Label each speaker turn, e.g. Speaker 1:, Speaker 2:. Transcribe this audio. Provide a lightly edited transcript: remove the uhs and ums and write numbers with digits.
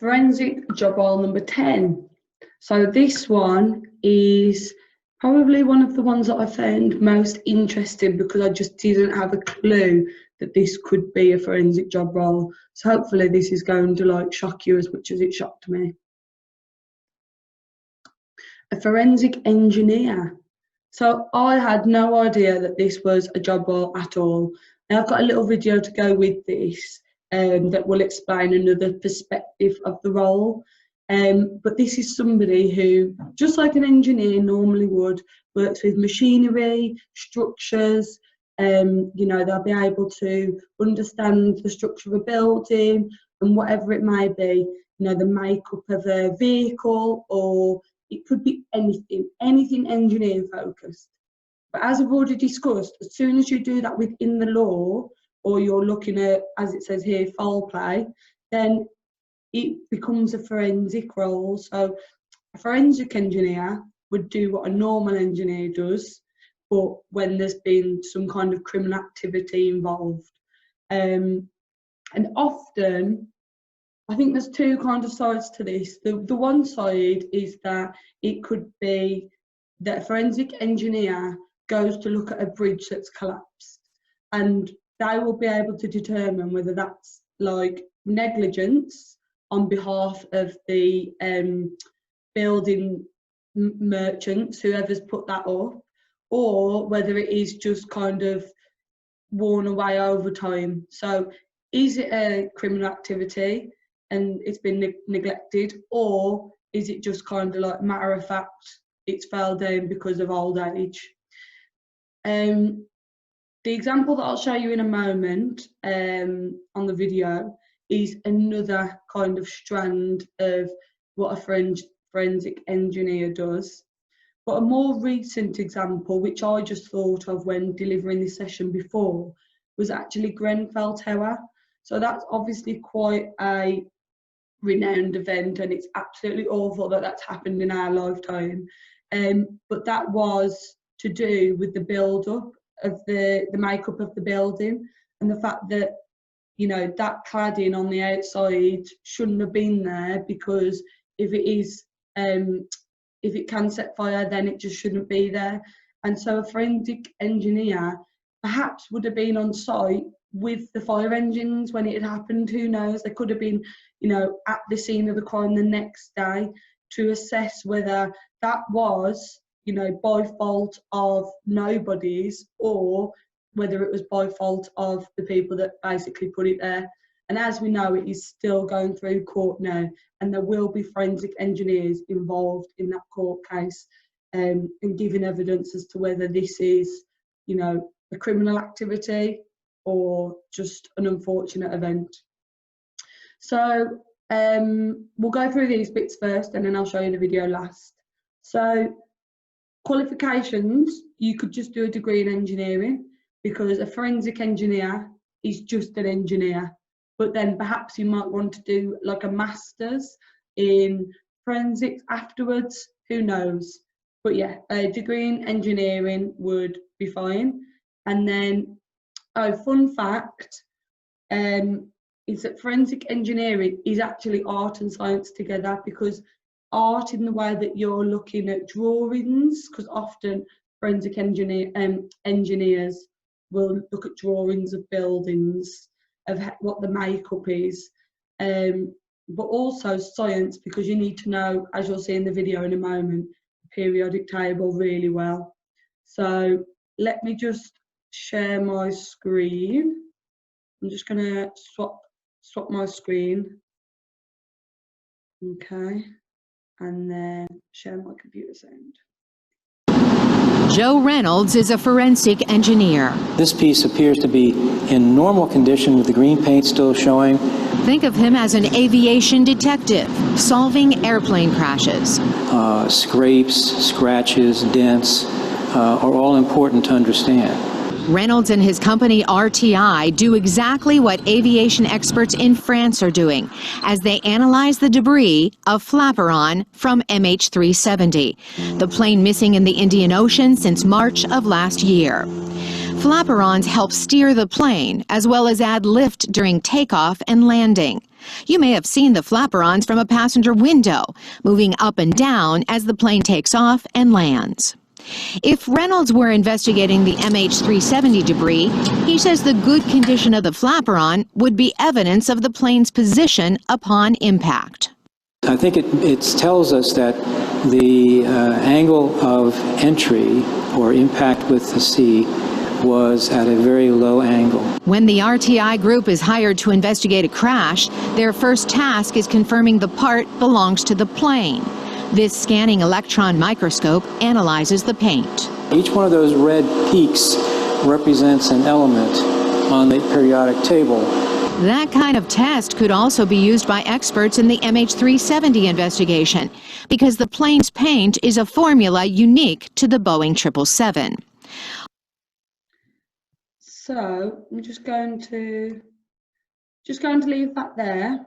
Speaker 1: Forensic job role number 10. So this one is probably one of the ones that I found most interesting because I just didn't have a clue that this could be a forensic job role. So hopefully this is going to shock you as much as it shocked me. A forensic engineer. So I had no idea that this was a job role at all. Now I've got a little video to go with this that will explain another perspective of the role. But this is somebody who, just like an engineer normally would, works with machinery, structures. They'll be able to understand the structure of a building and whatever it may be, the makeup of a vehicle, or it could be anything engineering focused. But as I've already discussed, as soon as you do that within the law, or you're looking at, as it says here, foul play, then it becomes a forensic role. So a forensic engineer would do what a normal engineer does, but when there's been some kind of criminal activity involved. And often, I think there's two kind of sides to this. The one side is that it could be that a forensic engineer goes to look at a bridge that's collapsed, and they will be able to determine whether that's negligence on behalf of the building merchants, whoever's put that up, or whether it is just kind of worn away over time. So is it a criminal activity and it's been neglected, or is it just kind of matter of fact, it's fell down because of old age? The example that I'll show you in a moment on the video is another kind of strand of what a forensic engineer does. But a more recent example, which I just thought of when delivering this session before, was actually Grenfell Tower. So that's obviously quite a renowned event, and it's absolutely awful that that's happened in our lifetime. But that was to do with the build-up of the makeup of the building, and the fact that that cladding on the outside shouldn't have been there, because if it can set fire, then it just shouldn't be there. And so a forensic engineer perhaps would have been on site with the fire engines when it had happened. Who knows? They could have been, at the scene of the crime the next day to assess whether that was, by fault of nobody's, or whether it was by fault of the people that basically put it there. And as we know, it is still going through court now, and there will be forensic engineers involved in that court case, and giving evidence as to whether this is, a criminal activity or just an unfortunate event. So we'll go through these bits first, and then I'll show you the video last. So qualifications, you could just do a degree in engineering, because a forensic engineer is just an engineer. But then perhaps you might want to do a master's in forensics afterwards, who knows. But yeah, a degree in engineering would be fine. And then, fun fact, is that forensic engineering is actually art and science together, because art in the way that you're looking at drawings, because often forensic engineers will look at drawings of buildings, of what the makeup is, but also science, because you need to know, as you'll see in the video in a moment, the periodic table really well. So let me just share my screen. I'm just going to swap my screen. Okay, and then share my computer sound.
Speaker 2: Joe Reynolds is a forensic engineer.
Speaker 3: This piece appears to be in normal condition with the green paint still showing.
Speaker 2: Think of him as an aviation detective, solving airplane crashes.
Speaker 3: Scrapes, scratches, dents are all important to understand.
Speaker 2: Reynolds and his company RTI do exactly what aviation experts in France are doing as they analyze the debris of Flaperon from MH370, the plane missing in the Indian Ocean since March of last year. Flaperons help steer the plane, as well as add lift during takeoff and landing. You may have seen the flaperons from a passenger window, moving up and down as the plane takes off and lands. If Reynolds were investigating the MH370 debris, he says the good condition of the flaperon would be evidence of the plane's position upon impact.
Speaker 3: I think it tells us that the angle of entry or impact with the sea was at a very low angle.
Speaker 2: When the RTI group is hired to investigate a crash, their first task is confirming the part belongs to the plane. This scanning electron microscope analyzes the paint.
Speaker 3: Each one of those red peaks represents an element on the periodic table.
Speaker 2: That kind of test could also be used by experts in the MH370 investigation, because the plane's paint is a formula unique to the Boeing 777.
Speaker 1: So I'm just going to leave that there.